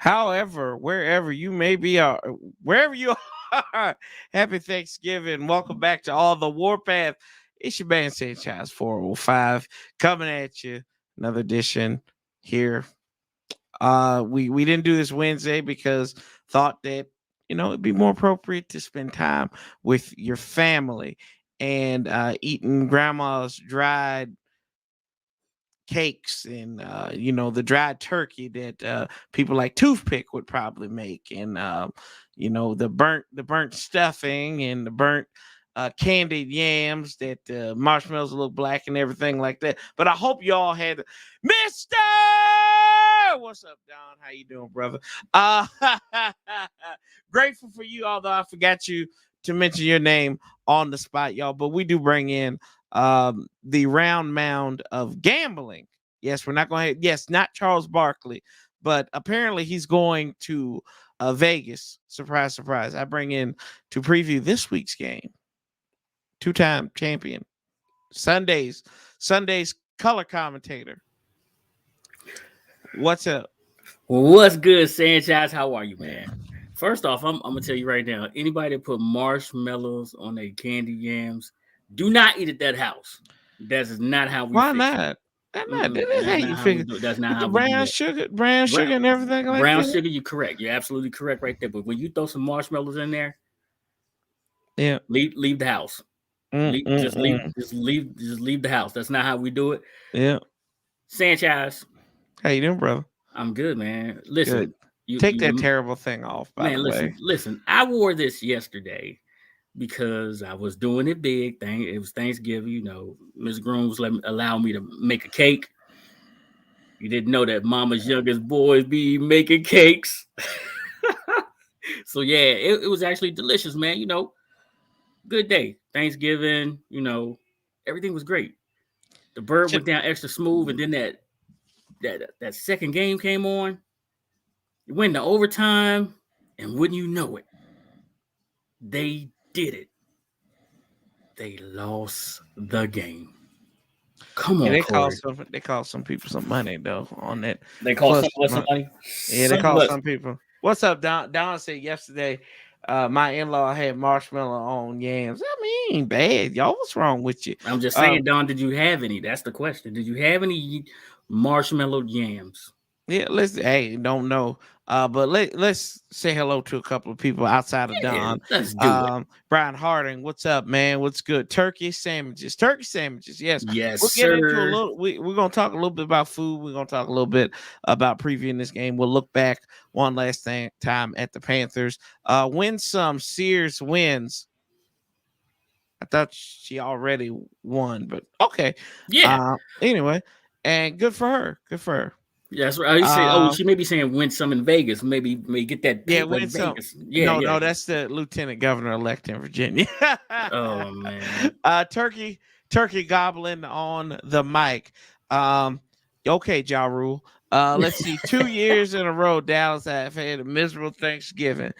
However, wherever you may be, wherever you are, happy Thanksgiving. Welcome back to all the Warpath. It's your man Sanchez 405 coming at you. Another edition here. We didn't do this Wednesday because thought that it'd be more appropriate to spend time with your family and eating grandma's dried cakes and the dried turkey that people like toothpick would probably make, and the burnt stuffing and the burnt candied yams that marshmallows look black and everything like that. But I hope you all had Mister. What's up, Don? How you doing, brother? uh Grateful for you, although I forgot you to mention your name on the spot, y'all. But we do bring in the round mound of gambling. Yes, we're not going to. Yes, not Charles Barkley, but apparently he's going to Vegas. Surprise, surprise! I bring in to preview this week's game. Two-time champion, Sunday's color commentator. What's up? What's good, Sanchez? How are you, man? First off, I'm gonna tell you right now. Anybody that put marshmallows on their candy yams, do not eat at that house. That is not how we. Why fix not? It. That's how you figure. That's not how brown we sugar, brown sugar, and everything like brown that. sugar. You're correct. You're absolutely correct right there. But when you throw some marshmallows in there, yeah, leave the house. Just leave the house. That's not how we do it. Yeah. Sanchez, how you doing, brother? I'm good, man. Listen, take that terrible thing off. By the way, listen. I wore this yesterday because I was doing it big. It was Thanksgiving. Miss Groom was allow me to make a cake. You didn't know that Mama's youngest boys be making cakes. So yeah, it was actually delicious, man. Good day. Thanksgiving, everything was great. The bird went down extra smooth, and then that second game came on. It went into overtime, and wouldn't you know it, they did it. They lost the game. Come on, they call some people some money though on that. They call some money. Yeah, they call some people. What's up, Don? Don said yesterday, my in-law had marshmallow on yams. I mean, ain't bad, y'all. What's wrong with you? I'm just saying, Don. Did you have any? That's the question. Did you have any marshmallow yams? Yeah, don't know. But let's say hello to a couple of people outside of Don. Let's do it. Brian Harding, what's up, man? What's good? Turkey sandwiches. Yes. Yes, we'll sir. Get into a little. We're gonna talk a little bit about food. We're gonna talk a little bit about previewing this game. We'll look back one last time at the Panthers. Win some. Sears wins. I thought she already won, but okay. Yeah. Anyway, and good for her. Good for her. Yeah, that's right. You say, she may be saying win some in Vegas. Maybe get that. Yeah, win some. Yeah, no, that's the lieutenant governor elect in Virginia. Oh man. Turkey goblin on the mic. Okay, Ja Rule. Let's see. 2 years in a row, Dallas have had a miserable Thanksgiving.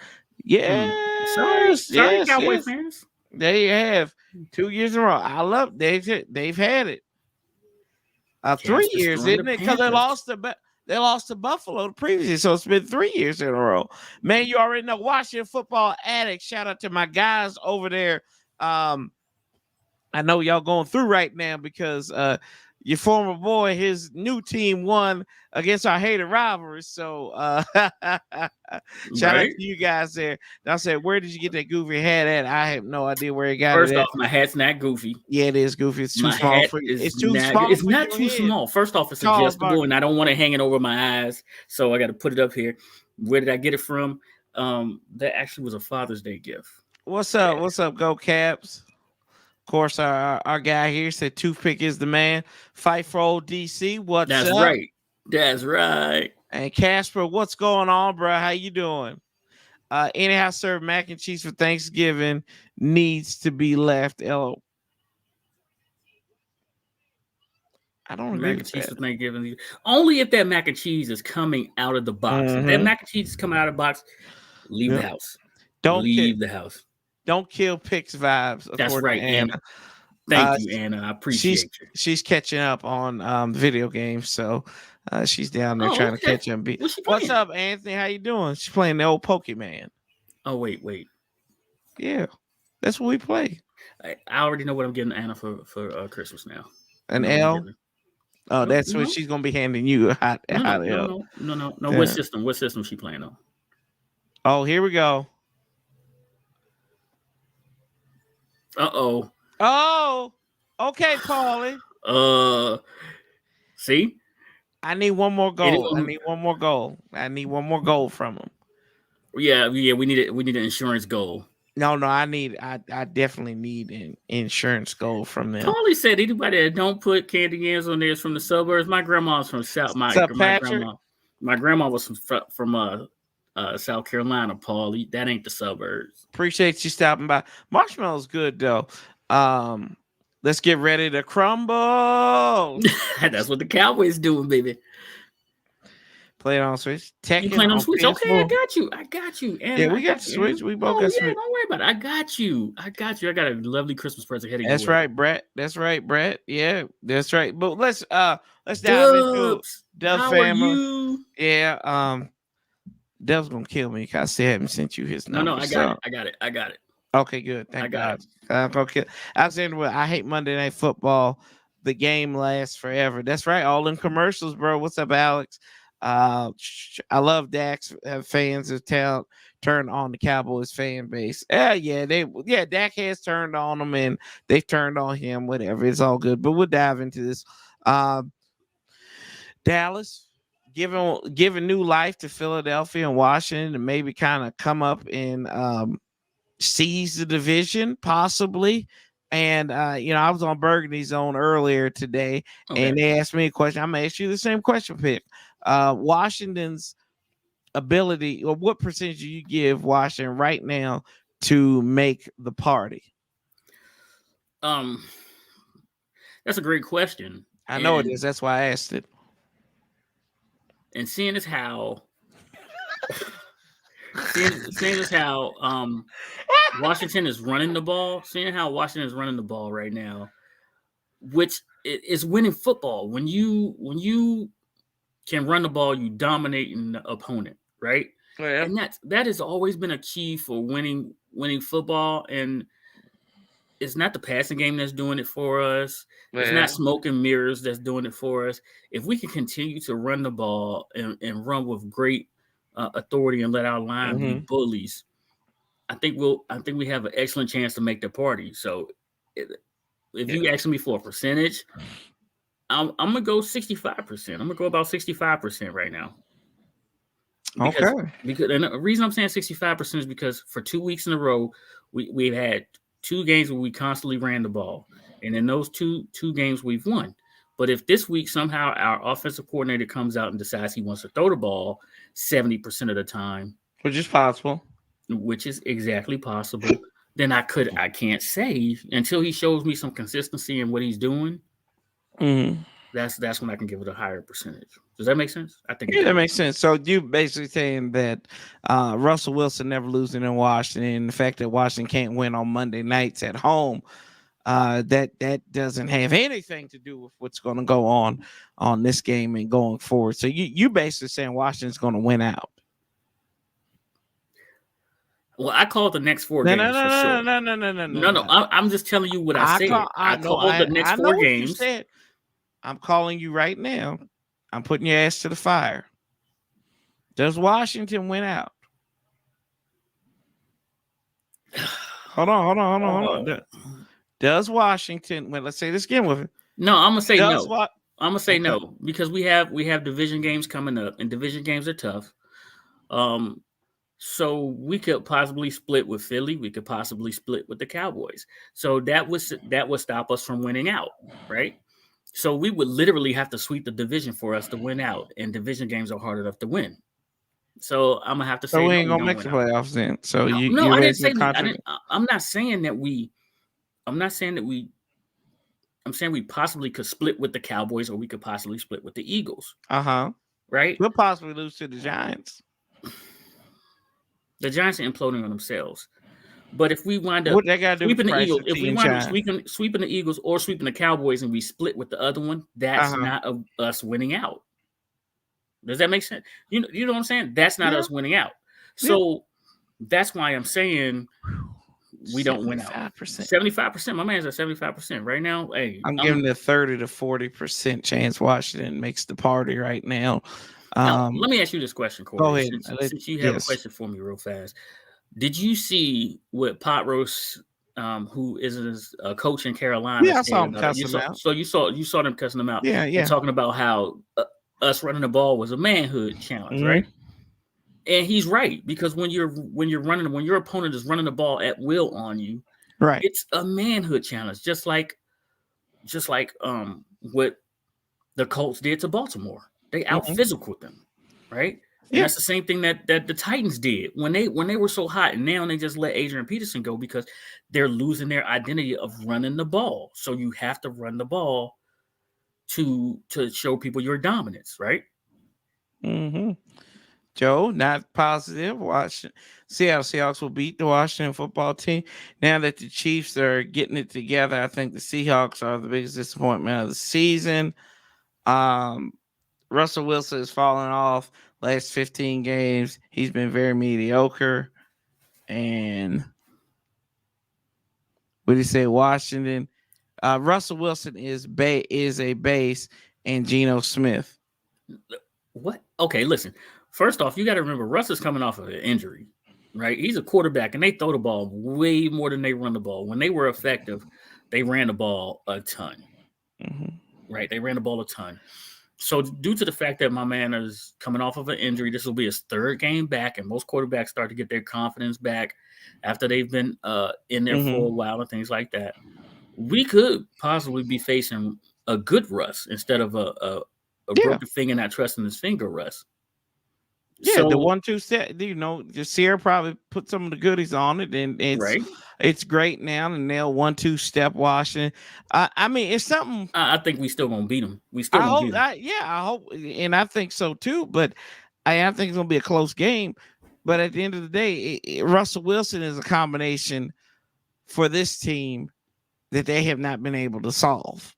Yeah, sorry, Cowboy fans. They have 2 years in a row. I love they've had it. 3 years, isn't it? Because they lost to Buffalo the previous year, so it's been 3 years in a row. Man, you already know. Washington Football Addict. Shout out to my guys over there. I know y'all going through right now because your former boy, his new team won against our hated rivalries. So shout out to you guys there. I said, where did you get that goofy hat at? I have no idea where he got it. First off, my hat's not goofy. Yeah, it is goofy. It's too small for you. It's too small. It's not too small. First off, it's adjustable, and I don't want it hanging over my eyes, so I got to put it up here. Where did I get it from? That actually was a Father's Day gift. What's up? What's up, Go Caps? Of course, our guy here said Toothpick is the man. Fight for old DC. What's up? That's right. And Casper, what's going on, bro? How you doing? Anyhow, served mac and cheese for Thanksgiving needs to be left. I don't agree with that. For Thanksgiving. Only if that mac and cheese is coming out of the box. Mm-hmm. If that mac and cheese is coming out of the box, leave the house. Don't leave the house. Don't kill Pix vibes. That's right, Anna. Thank you, Anna. I appreciate you. She's catching up on video games, so she's down there Oh, trying to okay. catch up. What's she What's playing? up, Anthony? How you doing? She's playing the old Pokemon. Oh, wait. Yeah, that's what we play. I already know what I'm getting Anna for Christmas now. I An know what I'm L. getting. Oh, No, that's what she's gonna be handing you. A hot L. No. Yeah. What system? What system she playing on? Oh, here we go. Uh-oh. Oh, okay, Paulie. See? I need one more goal. I need one more goal from him. Yeah. We need it. We need an insurance goal. No, I definitely need an insurance goal from them. Paulie said anybody that don't put candy yams on there is from the suburbs. My grandma's from South. My grandma was from South Carolina, Paulie. That ain't the suburbs. Appreciate you stopping by. Marshmallow's good though. Let's get ready to crumble. That's what the Cowboys doing, baby. Play it on Switch. You playing on Switch? PS4. Okay, I got you. And yeah, we got the Switch. We both got Switch. Don't worry about it. I got you. I got a lovely Christmas present heading. That's right, Brett. Yeah, that's right. But let's dive into Dubs family. Are you? Yeah, Dubs gonna kill me because I still haven't sent you his number. No, I got it. Okay, good. Thank God. I'm gonna kill Alexander. I hate Monday Night Football. The game lasts forever. That's right. All in commercials, bro. What's up, Alex? I love Dak's fans of town turned on the Cowboys fan base. Dak has turned on them and they've turned on him. Whatever, it's all good. But we'll dive into this. Dallas giving new life to Philadelphia and Washington and maybe kind of come up and seize the division possibly. And I was on Burgundy Zone earlier today, and they asked me a question. I'm gonna ask you the same question, Pick. Washington's ability, or what percentage do you give Washington right now to make the party? That's a great question. I know it is. That's why I asked it. And seeing as how Washington is running the ball right now, which is winning football. When you can run the ball, you dominate an opponent, right? Yeah. And that has always been a key for winning football. And it's not the passing game that's doing it for us. Yeah. It's not smoke and mirrors that's doing it for us. If we can continue to run the ball and run with great authority and let our line be bullies, I think we have an excellent chance to make the party. So if you ask me for a percentage, I'm gonna go 65%. I'm gonna go about 65% right now. Because and the reason I'm saying 65% is because for 2 weeks in a row, we've had 2 games where we constantly ran the ball, and in those two games we've won. But if this week somehow our offensive coordinator comes out and decides he wants to throw the ball 70% of the time, which is possible, which is exactly possible, then I can't say until he shows me some consistency in what he's doing. Mm-hmm. That's when I can give it a higher percentage. Does that make sense? I think that makes sense. So you basically saying that Russell Wilson never losing in Washington, the fact that Washington can't win on Monday nights at home, that doesn't have anything to do with what's going to go on this game and going forward. So you basically saying Washington's going to win out. Well, I call the next 4 games for sure. No. I'm just telling you what I said. I called the next 4 games. I'm calling you right now. I'm putting your ass to the fire. Does Washington win out? Hold on. Does Washington win? Let's say this again with it. No, I'm gonna say no. I'm gonna say no because we have division games coming up, and division games are tough. So we could possibly split with Philly. We could possibly split with the Cowboys. So that would stop us from winning out, right? So we would literally have to sweep the division for us to win out, and division games are hard enough to win. So I'm gonna have to say so we ain't gonna make the playoffs then. So I didn't say I'm not saying that we. I'm saying we possibly could split with the Cowboys, or we could possibly split with the Eagles. Right? We'll possibly lose to the Giants. The Giants are imploding on themselves. But if we wind up What they got to do with sweeping the the price Eagles, of if we tea and wind up china? sweeping the Eagles or sweeping the Cowboys and we split with the other one, that's Uh-huh. not us winning out. Does that make sense? You know what I'm saying? That's not Yeah. us winning out. Yeah. So that's why I'm saying we don't win out. 75%. 75%. My man's at 75% right now. Hey, I'm giving it a 30 to 40% chance Washington makes the party right now. now let me ask you this question, Go Corey. ahead. Since you have a Yes. question for me real fast, did you see what Pot Roast, who is a coach in Carolina, Yeah, I saw said him about it? cuss him out. You saw them cussing them out Yeah, and yeah. talking about how us running the ball was a manhood challenge, Mhm. right? And he's right, because when your opponent is running the ball at will on you, Right. it's a manhood challenge, just like what the Colts did to Baltimore. They out Mhm. physical them, right? And Yeah. that's the same thing that the Titans did when they were so hot, and now they just let Adrian Peterson go because they're losing their identity of running the ball. So you have to run the ball to show people your dominance, right? Mhm. Joe, not positive. Seattle Seahawks will beat the Washington football team. Now that the Chiefs are getting it together, I think the Seahawks are the biggest disappointment of the season. Um, Russell Wilson has fallen off last 15 games. He's been very mediocre. And what do you say, Washington? Russell Wilson is a base, and Geno Smith. What? Okay, listen. First off, you got to remember Russ is coming off of an injury, right? He's a quarterback, and they throw the ball way more than they run the ball. When they were effective, they ran the ball a ton, Mhm. right? They ran the ball a ton. So due to the fact that my man is coming off of an injury, this will be his third game back, and most quarterbacks start to get their confidence back after they've been in there for a Mhm. while and things like that. We could possibly be facing a good Russ instead of a Yeah. broken finger not trusting his finger Russ. Yeah, the So 1-2 set, the Sierra probably put some of the goodies on it, and right, it's great now to nail 1-2 step Washington. I mean, it's something. I think we still gonna beat him. We still I gonna hope, beat him. I hope, and I think so too. But I think it's gonna be a close game. But at the end of the day, Russell Wilson is a combination for this team that they have not been able to solve.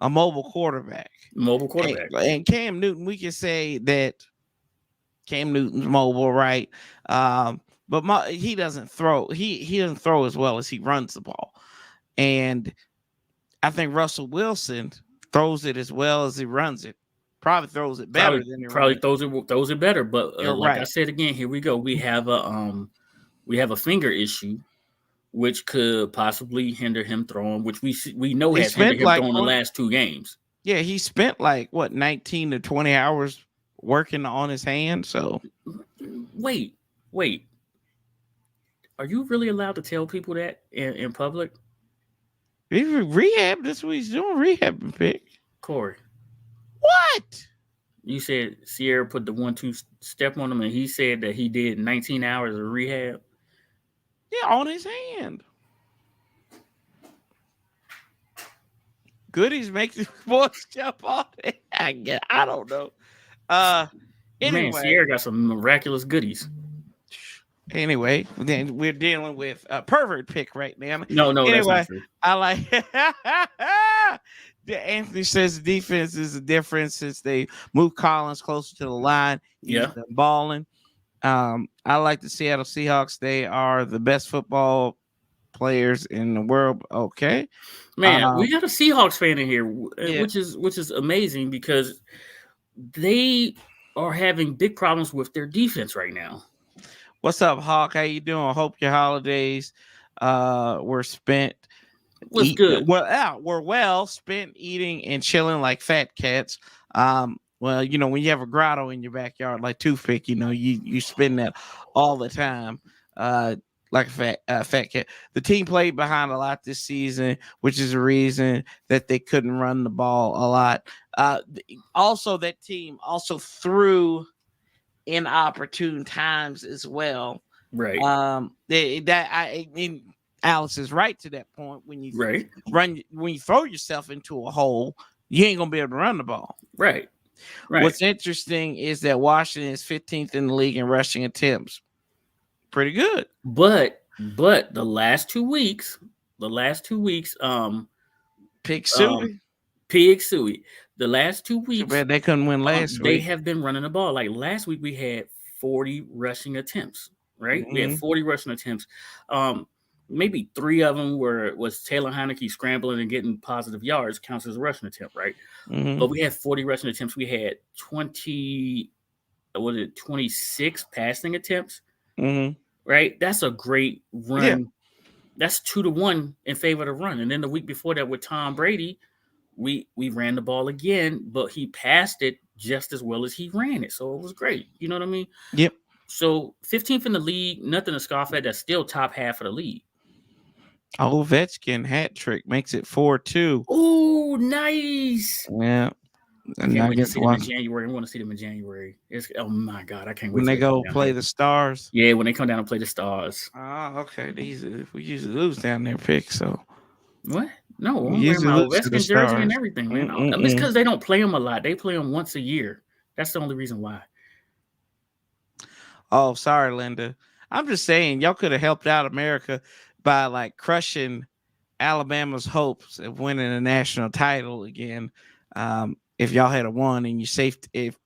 A mobile quarterback, Mobile and, quarterback. and Cam Newton. We can say that Cam Newton's mobile, right? But he doesn't throw. He doesn't throw as well as he runs the ball, and I think Russell Wilson throws it as well as he runs it. Probably throws it better Probably than he probably runs it. throws it better. But You're like I right. said again, here we go. We have a finger issue, which could possibly hinder him throwing, which we know He has hindered spent him like throwing the 20. last 2 games. Yeah, he spent like what 19 to 20 hours working on his hand. So Wait, wait. Are you really allowed to tell people that in public, he rehab. That's what he's doing. Rehab pick. Corey? What? You said Sierra put the 1-2 step on him, and he said that he did 19 hours of rehab. Yeah, on his hand. Goodies make the boys jump on it. I don't know. Man, Anyway. Sierra got some miraculous goodies. Anyway, then we're dealing with a pervert pick right now. No, that's not Anyway, true. I like Anthony says the defense is a difference since they moved Collins closer to the line. He's Yeah. been balling. I like the Seattle Seahawks. They are the best football players in the world. Okay. Man, we got a Seahawks fan in here, Yeah. which is amazing because they are having big problems with their defense right now. What's up, Hawk? How you doing? Hope your holidays were spent What's good? We're well spent eating and chilling like fat cats. Well, when you have a grotto in your backyard like Toothpick, you spend that all the time. Like a fat cat. The team played behind a lot this season, which is a reason that they couldn't run the ball a lot. Also, that team also threw inopportune times as well. Right. Alex is right to that point. When you right. when you throw yourself into a hole, you ain't gonna be able to run the ball. Right. What's interesting is that Washington is 15th in the league in rushing attempts. Pretty good. But But the last 2 weeks, Pick um, Suey. Pig Suey, the last two Too weeks, bad they couldn't win last they week. have been running the ball. Like last week, we had 40 rushing attempts. Right, we had Mm-hmm. 40 rushing attempts. Um, Maybe 3 of them was Taylor Heineke scrambling and getting positive yards, counts as a rushing attempt, right? Mm-hmm. But we had 40 rushing attempts. We had 26 passing attempts, Mm-hmm. right? That's a great Yeah. run. That's 2-1 in favor of the run. And then the week before that with Tom Brady, we ran the ball again, but he passed it just as well as he ran it. So it was great. You know what I mean? Yep. So 15th in the league, nothing to scoff at. That's still top half of the league. Ovechkin hat trick makes it 4-2. Oh, nice. Yeah. I And can't I wait to guess see them in January. I want to see them in January. Oh my God, I can't wait when till they they come go down play here. the Stars. Yeah, when they come down and play the Stars. Oh, okay. We usually lose down there, pick. So What? No, we I'm wearing usually my lose to the Ovechkin jersey and Stars. everything, man. It's Mm-mm-mm. because they don't play them a lot. They play them once a year. That's the only reason why. Oh, sorry, Linda. I'm just saying, y'all could have helped out America by like crushing Alabama's hopes of winning a national title again. If y'all had a won and if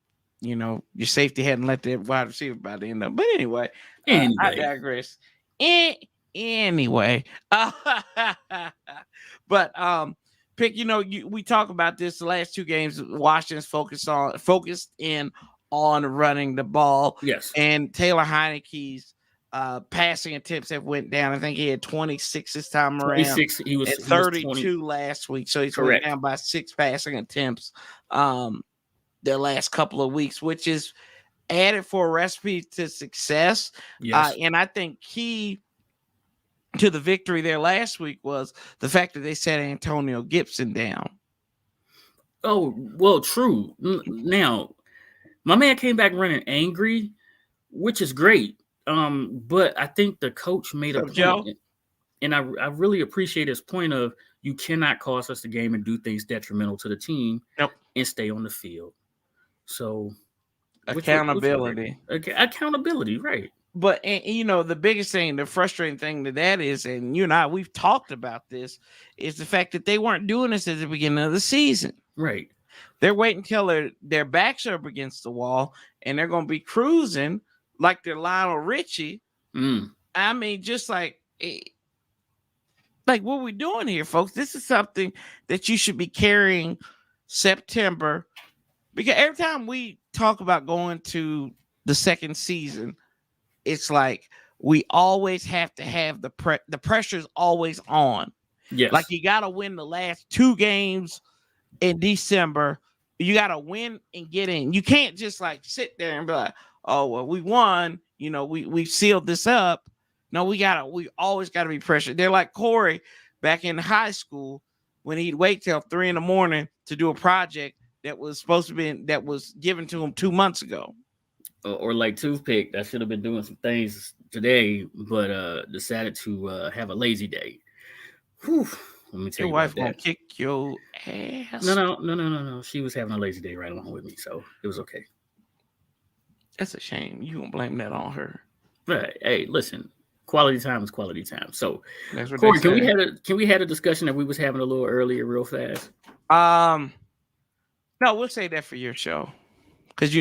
your safety hadn't let the wide receiver by the end of. But anyway, I Anyway, digress. Anyway, but pick. We talk about this the last 2 games. Washington's focused in on running the ball. yes. And Taylor Heineke's passing attempts have went down. I think he had 26 this time around 26. He was and 20. 32 last week. So he's went Correct. down by 6 passing attempts the last couple of weeks, which is added for a recipe to success. Yes. And I think key to the victory there last week was the fact that they set Antonio Gibson down. Oh, well, true. Now, my man came back running angry, which is great. But I think the coach made a So, point, Joe? and I really appreciate his point of you cannot cost us the game and do things detrimental to the team Nope. and stay on the field. So Accountability. Accountability, right? But the biggest thing, the frustrating thing to that is, and you and I, we've talked about this, is the fact that they weren't doing this at the beginning of the season. Right. They're waiting until their backs are up against the wall, and they're going to be cruising like they're Lionel Richie. I mean, just like what we doing here, folks? This is something that you should be carrying September, because every time we talk about going to the second season, it's like we always have to have the pressure's always on. Yes. Like you got to win the last 2 games in December. You got to win and get in. You can't just like sit there and be like, oh, well, we won. We sealed this up. No, we always got to be pressured. They're like Corey back in high school when he'd wait till 3 a.m. to do a project that was given to him 2 months ago. Or like Toothpick, that should have been doing some things today, but decided to have a lazy day. Whew. Let me tell Your you wife about gonna that. kick your ass. No. She was having a lazy day right along with me, so it was okay. That's a shame. You gonna blame that on her? But hey, listen, quality time is quality time. So, That's what Corey, they say. can we have a discussion that we was having a little earlier, real fast? No, we'll say that for your show, because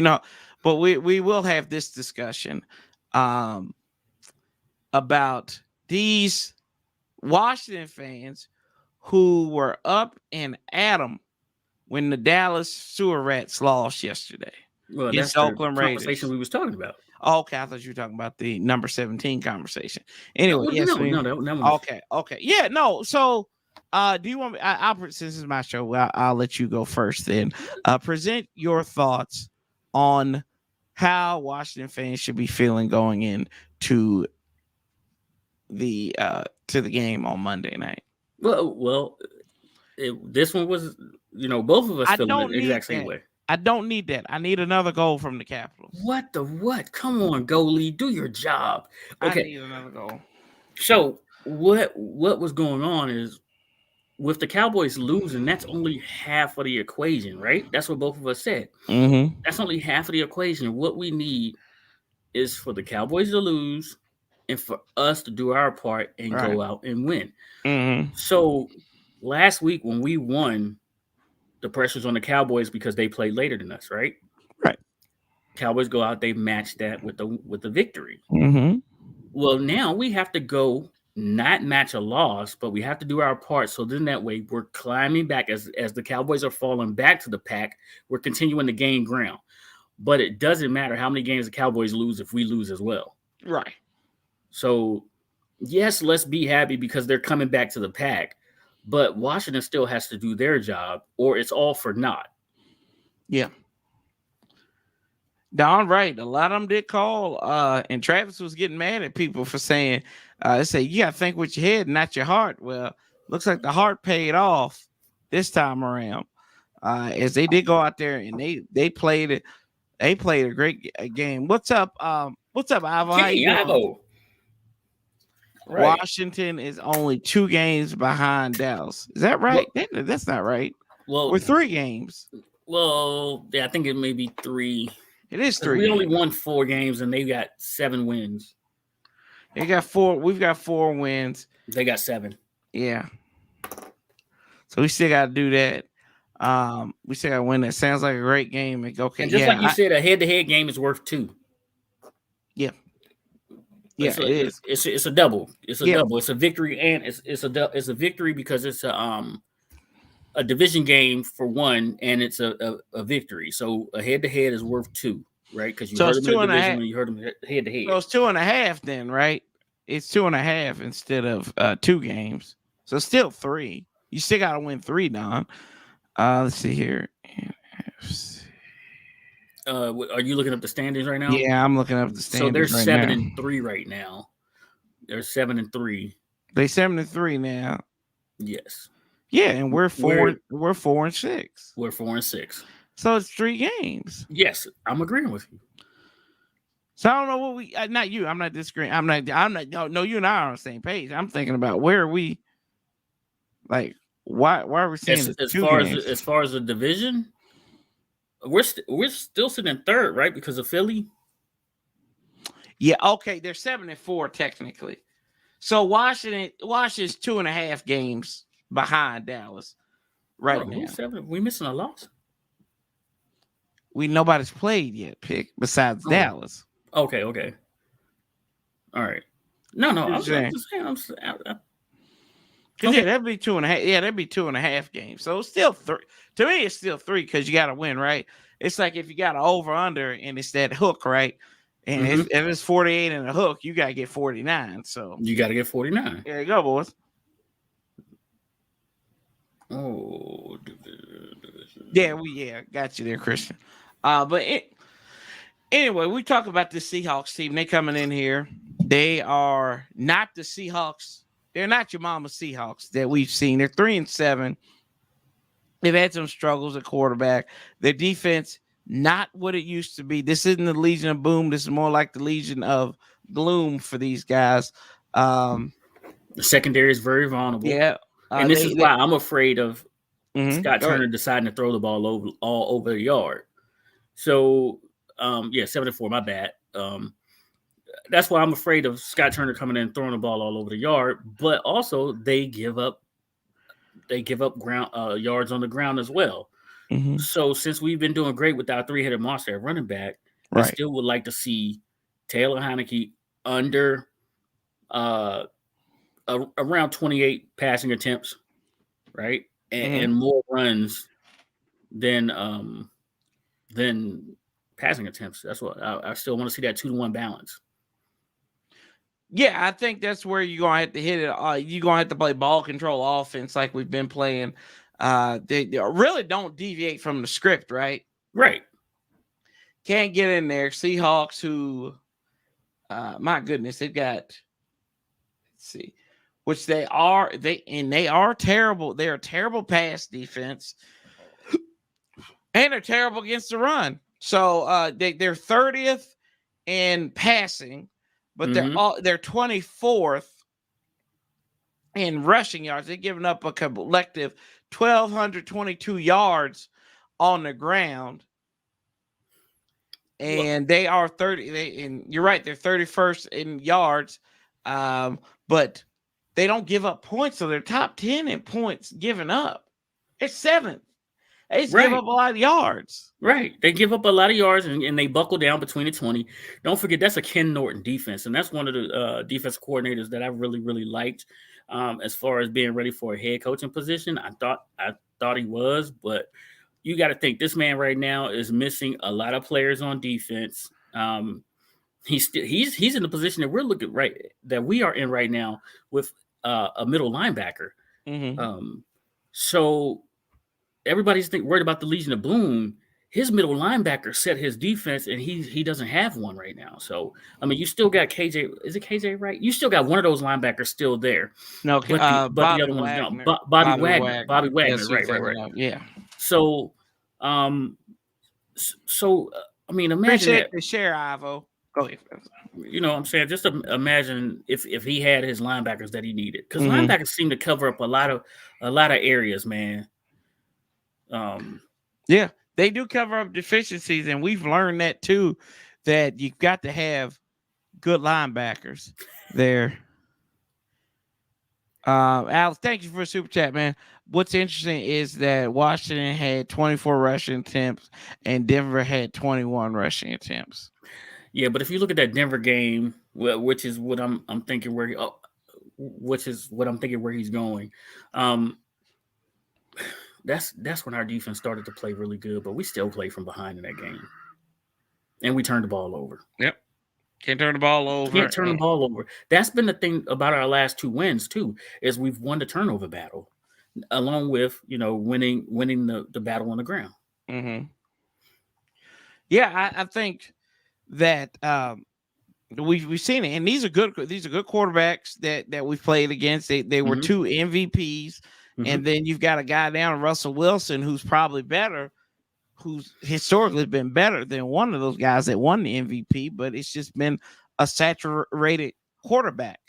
but we will have this discussion about these Washington fans who were up and at 'em when the Dallas Sewer Rats lost yesterday. Well, It's that's the Oakland conversation Raiders. we was talking about. Oh, okay, I thought you were talking about the number 17 conversation. Anyway, No, yes. that one. Okay. Yeah, no. So, do you want me? Since this is my show, I'll let you go first. Then, present your thoughts on how Washington fans should be feeling going into the game on Monday night. Well, this one was, both of us feeling the exact same way. I don't need that. I need another goal from the Capitals. What the what? Come on, goalie, do your job. Okay. I need another goal. So what was going on is with the Cowboys losing, that's only half of the equation, right? That's what both of us said. Mm-hmm. That's only half of the equation. What we need is for the Cowboys to lose and for us to do our part and Right. go out and win. Mm-hmm. So last week when we won, the pressure's on the Cowboys because they played later than us, right? Right. Cowboys go out, they match that with the victory. Mm-hmm. Well, now we have to go not match a loss, but we have to do our part. So then that way we're climbing back as the Cowboys are falling back to the pack. We're continuing to gain ground. But it doesn't matter how many games the Cowboys lose if we lose as well. Right. So yes, let's be happy because they're coming back to the pack. But Washington still has to do their job, or it's all for naught. Yeah. Don, right. A lot of them did call, and Travis was getting mad at people for saying, they say you gotta think with your head, not your heart. Well, looks like the heart paid off this time around. As they did go out there and they played it. They played a great game. What's up? What's up, Ivo? How you doing? Right. Washington is only 2 games behind Dallas. Is that right? That's not right. Well, We're 3 games. Well, yeah, I think it may be 3. It is 3. We only won 4 games and they got 7 wins. They got 4. We've got 4 wins. They got 7. Yeah. So we still got to do that. We still got to win. That sounds like a great game. Okay. And just like you said, a head-to-head game is worth 2. Yeah. Yeah, it is. It's a double. It's a double. It's a victory and it's a victory because it's a division game for one, and it's a victory. So a head-to-head is worth 2, right? Because you heard them in the division, you heard them head-to-head. So it's 2.5 then, right? It's 2.5 instead of 2 games. So it's still 3. You still got to win 3, Don. Let's see here. Are you looking up the standings right now? Yeah, I'm looking up the standings. So they're 7-3 right now. They're 7-3. They 7-3 now. Yes. Yeah, and we're 4 and 6. We're 4 and 6. So it's 3 games. Yes, I'm agreeing with you. So I don't know what we. Not you. I'm not disagreeing. I'm not. No, you and I are on the same page. I'm thinking about where are we. Like, why are we seeing as far as the division? We're still sitting in 3rd, right? Because of Philly. Yeah. Okay. They're 7-4 technically. So Washington's 2.5 games behind Dallas right now. 7? We missing a loss? Nobody's played yet. Besides Dallas. Okay. All right. No. I'm just saying. Yeah, that'd be 2.5. Yeah, that'd be 2.5 games. So it's still 3. To me, it's still 3 because you got to win, right? It's like if you got an over under and it's that hook, right? And if it's 48 and a hook, you got to get 49. So you got to get 49. There you go, boys. Oh, yeah, got you there, Christian. Anyway, we talk about the Seahawks team. They coming in here. They are not the Seahawks. They're not your mama Seahawks that we've seen. They're 3-7. They've had some struggles at quarterback. Their defense, not what it used to be. This isn't the Legion of Boom. This is more like the Legion of Gloom for these guys. The secondary is very vulnerable. Yeah. And this is why I'm afraid of Scott Turner deciding to throw the ball all over the yard. So, 7-4, my bad. That's why I'm afraid of Scott Turner coming in and throwing the ball all over the yard. But also, they give up ground yards on the ground as well. Mm-hmm. So since we've been doing great with our 3-headed monster at running back, I still would like to see Taylor Heineke under around 28 passing attempts, right, and more runs than passing attempts. That's what I still want to see, that 2-to-1 balance. Yeah, I think that's where you're gonna have to hit it. You're gonna have to play ball control offense like we've been playing. They really don't deviate from the script, right? Right. Can't get in there. Seahawks, who, my goodness, they've got. Let's see, which they are terrible. They're a terrible pass defense, and they're terrible against the run. So they're 30th in passing. But they're 24th in rushing yards. They're giving up a collective 1,222 yards on the ground. And they are 30. And you're right, they're 31st in yards. But they don't give up points, so they're top 10 in points given up. It's 7th. They just give Right. up a lot of yards. Right. They give up a lot of yards and they buckle down between the 20. Don't forget, that's a Ken Norton defense. And that's one of the defense coordinators that I really, really liked as far as being ready for a head coaching position. I thought he was, but you got to think this man right now is missing a lot of players on defense. He's in the position that we are in right now with a middle linebacker. Mm-hmm. So everybody's worried about the Legion of Boom. His middle linebacker set his defense, and he doesn't have one right now. So I mean, you still got KJ. Is it KJ right? You still got one of those linebackers still there. No, But the Bobby other one's gone. Wagner. Bobby Wagner. Bobby Wagner. Yes, Right. Yeah. So, I mean, imagine Appreciate that. the share, Ivo. Go ahead. You know what I'm saying? Just imagine if he had his linebackers that he needed. Because Mhm. linebackers seem to cover up a lot of areas, man. Yeah, they do cover up deficiencies, and we've learned that too, that you've got to have good linebackers there. Alex, thank you for a super chat, man. What's interesting is that Washington had 24 rushing attempts and Denver had 21 rushing attempts. Yeah, but if you look at that Denver game, which is what I'm thinking where he's going. That's when our defense started to play really good, but we still played from behind in that game, and we turned the ball over. Yep, can't turn the ball over. Can't turn the ball over. That's been the thing about our last 2 wins too, is we've won the turnover battle, along with winning the battle on the ground. Mm-hmm. Yeah, I think that we've seen it, and these are good quarterbacks that we've played against. They were 2 MVPs, and then you've got a guy down, Russell Wilson, who's probably better, who's historically been better than one of those guys that won the MVP, but it's just been a saturated quarterback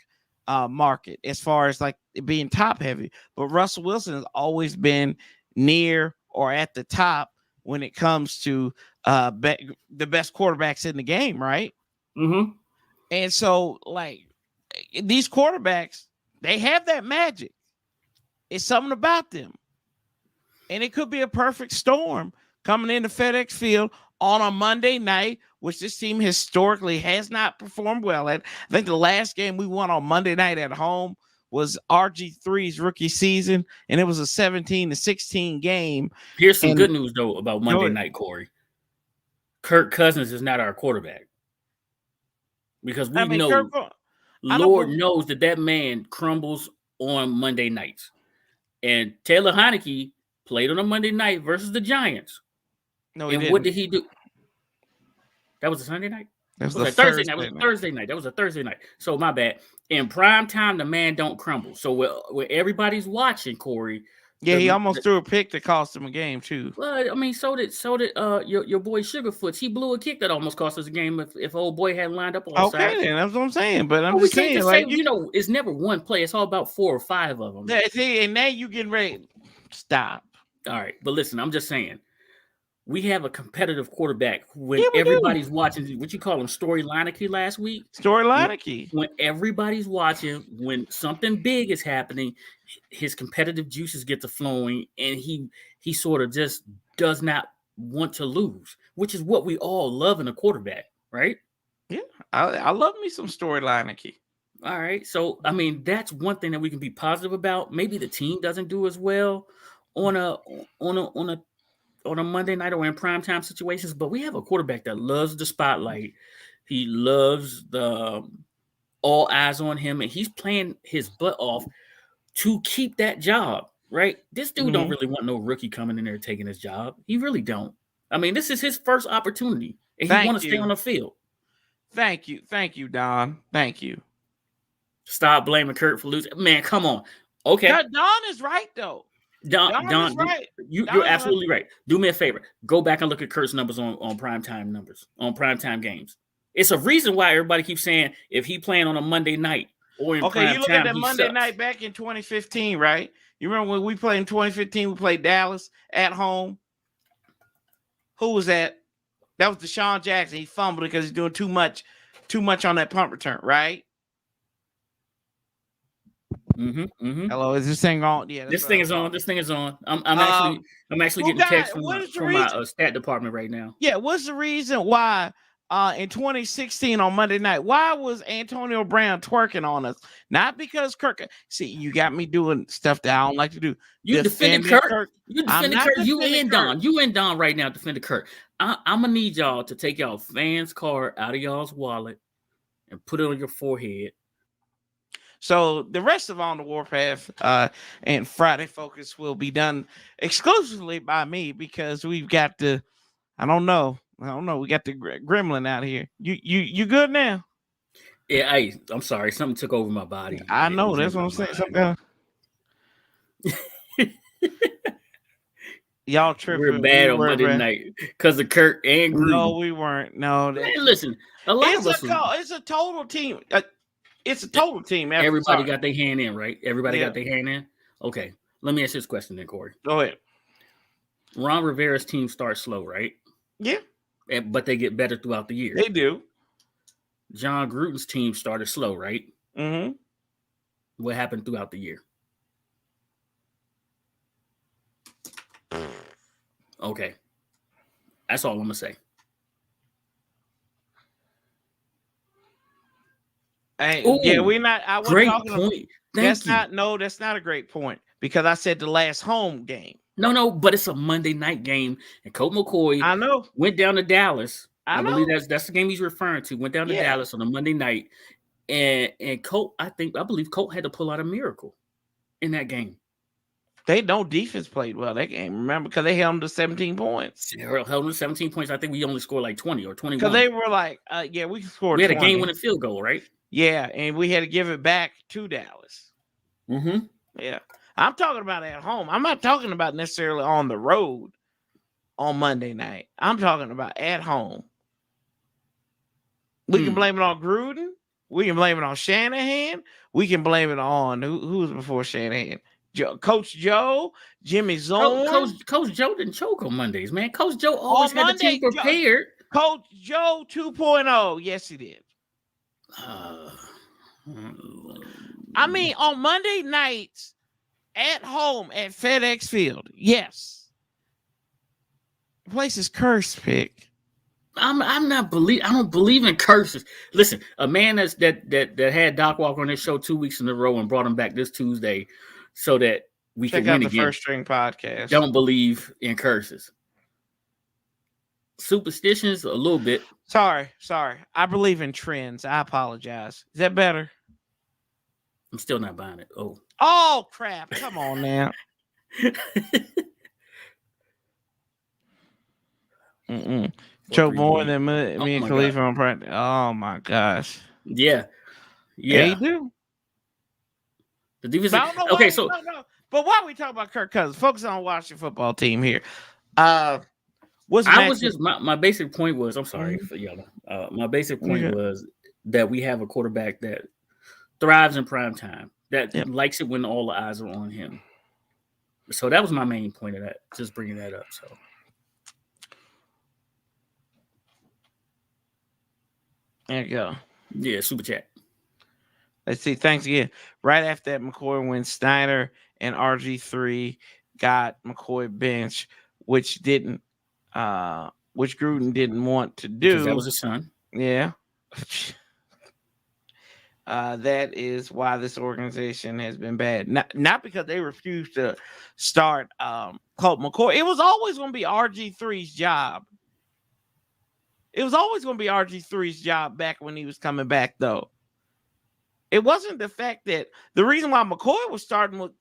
market as far as like being top heavy. But Russell Wilson has always been near or at the top when it comes to the best quarterbacks in the game, right? Mm-hmm. And so, like, these quarterbacks, they have that magic. It's something about them. And it could be a perfect storm coming into FedEx Field on a Monday night, which this team historically has not performed well at. I think the last game we won on Monday night at home was RG3's rookie season, and it was a 17-16 game. Here's some good news, though, about Monday night, Corey. Kirk Cousins is not our quarterback. Because Lord knows that man crumbles on Monday nights. And Taylor Heineke played on a Monday night versus the Giants. No, he didn't. What did he do? That was a Sunday night? That was a Thursday night. It was a Thursday night. That was a Thursday night. So my bad. In prime time, the man don't crumble. So where everybody's watching, Corey. Yeah, he almost threw a pick that cost him a game too. Well, I mean, so did your boy Sugarfoots. He blew a kick that almost cost us a game if old boy hadn't lined up all sides. Okay, then that's what I'm saying. But I'm just saying, like, it's never one play. It's all about 4 or 5 of them. And now you getting ready. Stop. All right, but listen, I'm just saying, we have a competitive quarterback when everybody's watching. What you call him, Story Lineker last week? Story Lineker. When everybody's watching, when something big is happening, his competitive juices get to flowing, and he sort of just does not want to lose, which is what we all love in a quarterback, right? Yeah, I love me some Story Lineker. All right, so I mean that's one thing that we can be positive about. Maybe the team doesn't do as well on a Monday night or in primetime situations, but we have a quarterback that loves the spotlight. He loves the all eyes on him, and he's playing his butt off to keep that job, right? This dude don't really want no rookie coming in there taking his job. He really don't. I mean, this is his first opportunity, and he want to stay on the field. Thank you, Don. Thank you. Stop blaming Kurt for losing. Man, come on. Okay. Don is right, though. Don is right. You're absolutely right. Do me a favor. Go back and look at Kurt's numbers on primetime numbers, on primetime games. It's a reason why everybody keeps saying if he playing on a Monday night or in primetime, you look at that Monday night back in 2015, right? You remember when we played in 2015, we played Dallas at home. Who was that? That was Deshaun Jackson. He fumbled because he's doing too much on that punt return, right? Hello, is this thing on? Yeah, that's This what I thing is on. thought. This thing is on. I'm actually Well, getting guys, text what is the from my reason? stat department right now. Yeah, what's the reason why in 2016 on Monday night, why was Antonio Brown twerking on us? Not because Kirk. See, you got me doing stuff that I don't like to do. You defended Kirk. You I'm defended not Kirk. You defending and Kirk. Don. You and Don right now defended Kirk. I'm gonna need y'all to take y'all fans' card out of y'all's wallet and put it on your forehead. So the rest of On the Warpath and Friday Focus will be done exclusively by me because we've got the I don't know. We got the gremlin out here. You good now? Yeah, I'm sorry. Something took over my body. I know. That's what I'm saying. Something. Y'all tripping. We're bad on Monday night because of Kirk and Gruden. No, we weren't. No, man, listen. A lot of us. It's a total team. It's a total team effort. Everybody got their hand in, right? Everybody got their hand in. Okay, let me ask this question then, Corey. Go ahead. Ron Rivera's team starts slow, right? Yeah, but they get better throughout the year. They do. John Gruden's team started slow, right? Mm-hmm. What happened throughout the year? Okay, that's all I'm gonna say. Yeah, we're not. I wasn't great talking point. That's not a great point because I said the last home game. No, but it's a Monday night game, and Colt McCoy I know went down to Dallas. I believe that's the game he's referring to. Went down to Dallas on a Monday night, and Colt. I believe Colt had to pull out a miracle in that game. They don't defense played well that game. Remember, because they held them to 17 points. They held them to 17 points. I think we only scored like 20 or 21. Because they were like, we scored. We had 20. A game-winning field goal, right? Yeah, and we had to give it back to Dallas. Mm-hmm. Yeah. I'm talking about at home. I'm not talking about necessarily on the road on Monday night. I'm talking about at home. We can blame it on Gruden. We can blame it on Shanahan. We can blame it on who was before Shanahan? Coach Joe, Jimmy Zorn. Coach Joe didn't choke on Mondays, man. Coach Joe always had the team prepared. Coach Joe 2.0. Yes, he did. I mean, on Monday nights at home at FedEx Field, yes. The place is cursed, Pick. I don't believe in curses. Listen, a man that had Doc Walker on his show 2 weeks in a row and brought him back this Tuesday so that we can win again. Check out the First String Podcast. Don't believe in curses. Superstitions a little bit. Sorry. I believe in trends. I apologize. Is that better? I'm still not buying it. Oh crap. Come on now. Choke more than me and Khalifa on practice. Oh my gosh. Yeah. They do. The defense. Okay, so no. But why are we talking about Kirk Cousins? Focus on Washington football team here. My basic point was, I'm sorry for yelling. My basic point was that we have a quarterback that thrives in prime time, that likes it when all the eyes are on him. So that was my main point of that, just bringing that up. So there you go. Yeah, super chat. Let's see. Thanks again. Right after that, McCoy went Snyder and RG3 got McCoy bench, which Gruden didn't want to do. Because that was his son. Yeah. That is why this organization has been bad. Not because they refused to start Colt McCoy. It was always going to be RG3's job. It was always going to be RG3's job back when he was coming back, though. It wasn't the fact that the reason why McCoy was starting with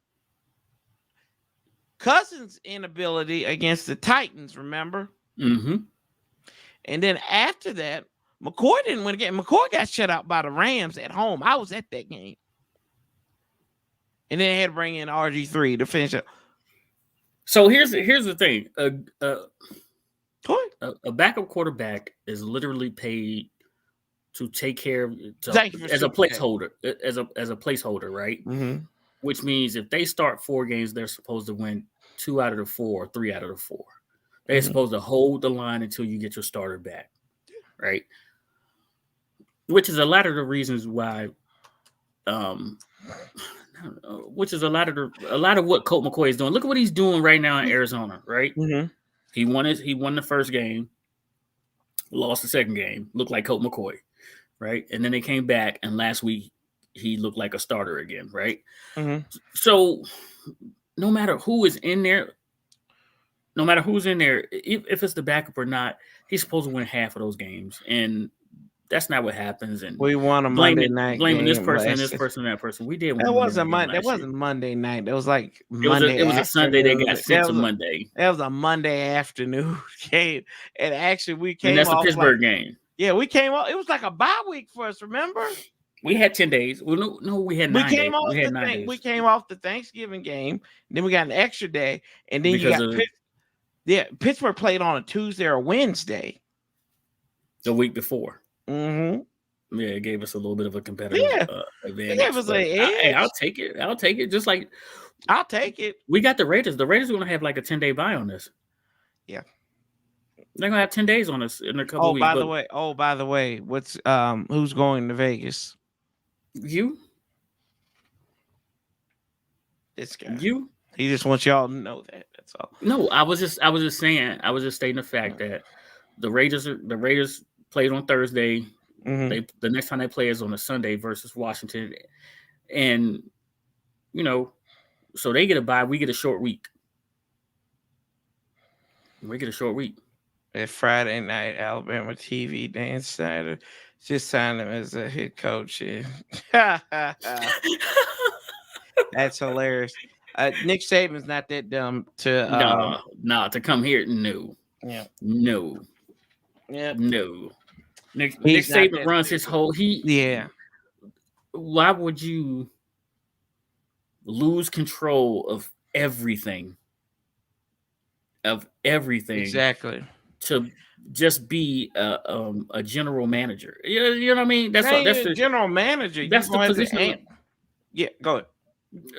Cousins' inability against the Titans, remember? Mm-hmm. And then after that, McCoy didn't win again. McCoy got shut out by the Rams at home. I was at that game. And then they had to bring in RG3 to finish up. So here's the thing. A backup quarterback is literally paid to take care of as a placeholder, right? Mm-hmm. Which means if they start 4 games, they're supposed to win 2 out of the 4, 3 out of the 4. They're supposed to hold the line until you get your starter back, right? Which is a lot of the reasons why which is a lot of what Colt McCoy is doing. Look at what he's doing right now in Arizona, right? Mm-hmm. He won the first game, lost the second game, looked like Colt McCoy, right? And then they came back, and last week he looked like a starter again, right? Mm-hmm. So no matter who is in there, if it's the backup or not, he's supposed to win half of those games, and that's not what happens. And We won a Monday night blaming this game person, last this year. person, that person. We did. That wasn't Monday. That wasn't Monday night. That was like It was Monday. a Sunday. They got sent to was Monday. That was a Monday afternoon game, and actually we came. And that's the off Pittsburgh like, game. Yeah, we came off. It was like a bye week for us. Remember? We had 10 days. Well, no, we had 9 days. We had 9 days. We came off the Thanksgiving game. Then we got an extra day, and then Pittsburgh played on a Tuesday or Wednesday. The week before. Mm-hmm. Yeah, it gave us a little bit of a competitive advantage. It gave us an edge. Hey, I'll take it. Just like I'll take it. We got the Raiders. The Raiders are going to have like a 10-day bye on this. Yeah. They're going to have 10 days on us in a couple weeks. By the way, what's who's going to Vegas? You? This guy. You? He just wants y'all to know that. That's all. No, I was just stating the fact that the Raiders played on Thursday. Mm-hmm. The next time they play is on a Sunday versus Washington, and so they get a bye. We get a short week. That Friday night, Alabama TV, Dan Snyder just signed him as a head coach. That's hilarious. Nick Saban's not that dumb to to come here. No. Yeah. No. Yeah. No. Nick Saban runs his whole. Why would you lose control of everything? Exactly. To just be a general manager. You know what I mean? That's the general manager. That's the position. Yeah, go ahead.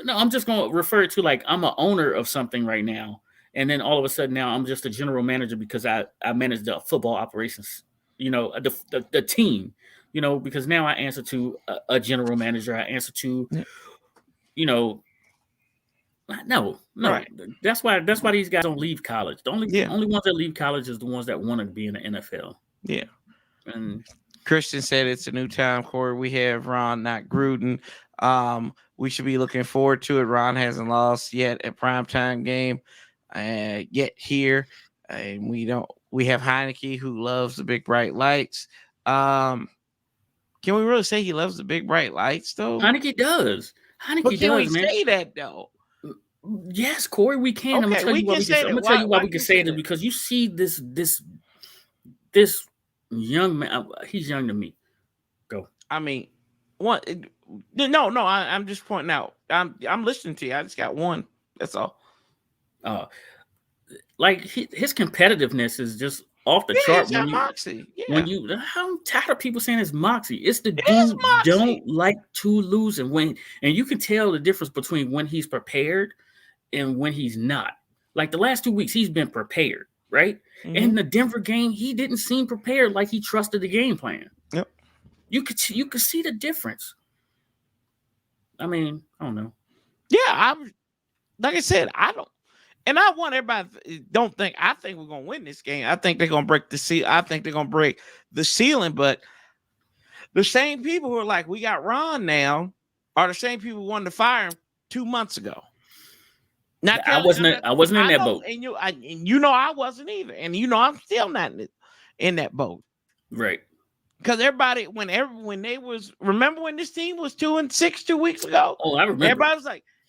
No, I'm just going to refer to like I'm an owner of something right now, and then all of a sudden now I'm just a general manager because I manage the football operations. The team. Because now I answer to a general manager. I answer to, no. Right. That's why these guys don't leave college. The only ones that leave college is the ones that want to be in the NFL. Yeah. And Christian said it's a new time, Corey. We have Ron, not Gruden. We should be looking forward to it. Ron hasn't lost yet at primetime game yet here. And we have Heineke, who loves the big bright lights. Can we really say he loves the big bright lights though? Heineke does. But can we say that though? Yes, Corey, we can. Okay, I'm going to tell you why we can say it, because you see this young man. He's young to me. Go. I mean, what? No. I'm just pointing out. I'm listening to you. I just got one. That's all. Like his competitiveness is just off the chart. When moxie. Yeah. I'm tired of people saying it's moxie. It's the dude don't like to lose, and you can tell the difference between when he's prepared and when he's not. Like the last 2 weeks, he's been prepared, right? Mm-hmm. In the Denver game, he didn't seem prepared, like he trusted the game plan. Yep. You could see the difference. I mean, I don't know. Yeah, like I said, I don't. And I want everybody don't think I think we're gonna win this game. I think they're gonna break the seal. I think they're gonna break the ceiling. But the same people who are like, we got Ron now, are the same people who wanted to fire him 2 months ago. I wasn't in that boat. And I wasn't either. And I'm still not in that boat. Right. Because everybody, when they was, remember when this team was 2-6 2 weeks ago? Oh, I remember.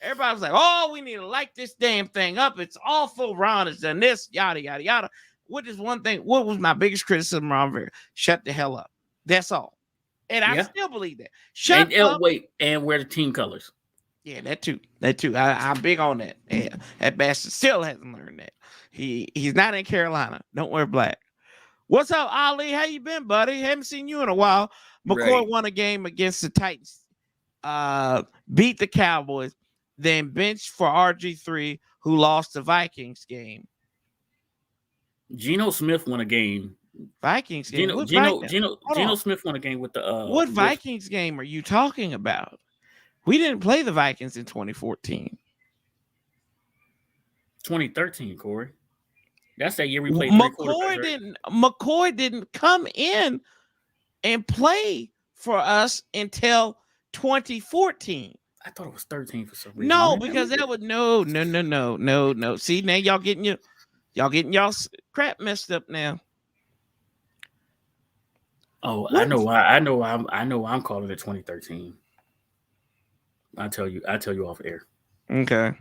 Everybody was like, oh, we need to light this damn thing up. It's awful. Ron has done this, yada, yada, yada. What is one thing? What was my biggest criticism, Ron Rivera? Shut the hell up. That's all. And I still believe that. Shut up. Wait, and wear the team colors. Yeah, that too. I'm big on that. Yeah, that bastard still hasn't learned that. He's not in Carolina. Don't wear black. What's up, Ali? How you been, buddy? Haven't seen you in a while. McCoy won a game against the Titans. Beat the Cowboys, then benched for RG3, who lost the Vikings game. Geno Smith won a game. Vikings game. Geno Smith won a game with the. What Vikings game are you talking about? We didn't play the Vikings in 2014. 2013, Corey. That's that year we played 3 quarterbacks, right? McCoy didn't come in and play for us until 2014. I thought it was 13 for some reason. No, because that would no. See, now y'all getting y'all crap messed up now. Oh, what? I know why I'm calling it 2013. I'll tell you off air. Okay.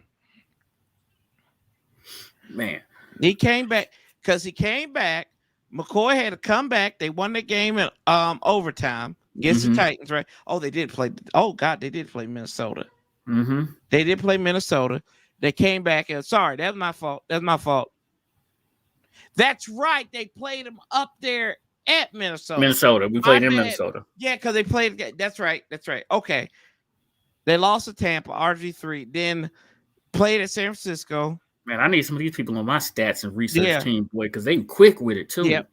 Man. He came back. McCoy had to come back. They won the game in overtime against the Titans, right? Oh, they did play. Oh, God, they did play Minnesota. Mm-hmm. They did play Minnesota. They came back. Sorry, that's my fault. That's right. They played them up there at Minnesota. We played in Minnesota. Yeah, because they played. That's right. Okay. They lost to Tampa, RG3. Then played at San Francisco. Man, I need some of these people on my stats and research team, boy, because they quick with it, too. Yep.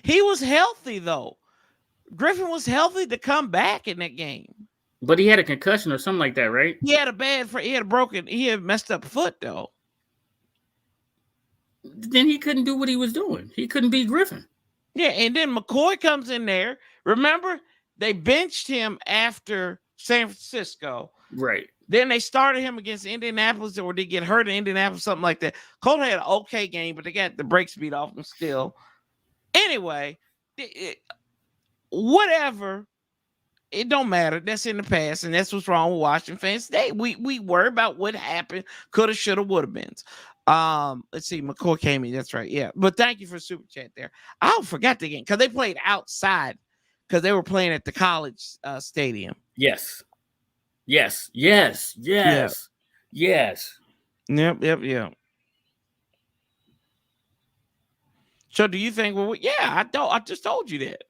He was healthy, though. Griffin was healthy to come back in that game. But he had a concussion or something like that, right? He had messed up foot, though. Then he couldn't do what he was doing. He couldn't beat Griffin. Yeah, and then McCoy comes in there. Remember, they benched him after San Francisco. Right. Then they started him against Indianapolis, or they get hurt in Indianapolis, something like that. Colt had an okay game, but they got the brakes beat off him still. Anyway, whatever. It don't matter. That's in the past, and that's what's wrong with Washington fans today. We worry about what happened, coulda, shoulda, woulda been. Let's see. McCoy came in. That's right. Yeah. But thank you for super chat there. I forgot the game because they played outside because they were playing at the college stadium. Yes. Yep. So do you think? Well, yeah, I just told you that.